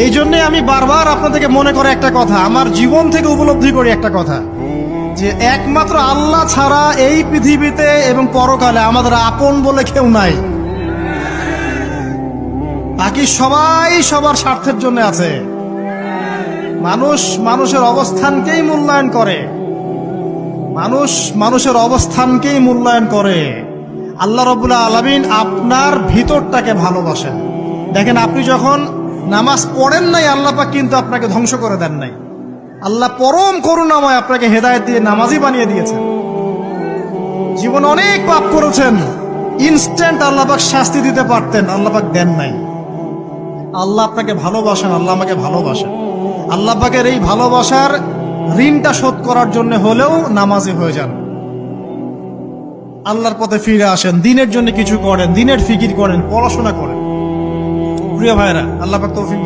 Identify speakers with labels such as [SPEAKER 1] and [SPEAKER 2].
[SPEAKER 1] এই জন্যে আমি বারবার আপনাদেরকে মনে করে একটা কথা, আমার জীবন থেকে উপলব্ধি করি একটা কথা, যে একমাত্র আল্লাহ ছাড়া এই পৃথিবীতে এবং পরকালে আমাদের আপন বলে কেউ নাই। বাকি সবাই সবার স্বার্থের জন্য আছে। মানুষ মানুষের অবস্থানকেই মূল্যায়ন করে, মানুষ মানুষের অবস্থানকেই মূল্যায়ন করে। আল্লাহ রাব্বুল আলামিন আপনার ভিতরটাকে ভালোবাসেন। দেখেন, আপনি যখন নামাজ পড়েন নাই, আল্লাহ পাক কিন্তু আপনাকে ধ্বংস করে দেন নাই। আল্লাহ পরম করুণাময় আপনাকে হেদায়েত দিয়ে নামাজি বানিয়ে দিয়েছেন। জীবন অনেক পাপ করেছেন, ইনস্ট্যান্ট আল্লাহ পাক শাস্তি দিতে পারতেন, আল্লাহ পাক দেন নাই। আল্লাহ আপনাকে ভালোবাসেন, আল্লাহ আমাকে ভালোবাসেন। আল্লাহ পাকের এই ভালোবাসার ঋণটা শোধ করার জন্য হলেও নামাজি হয়ে যান, আল্লাহর পথে ফিরে আসেন, দিনের জন্য কিছু করেন, দিনের ফিকির করেন, পড়াশোনা করেন। প্রিয় ভাইরা, আল্লাহ পাক তৌফিক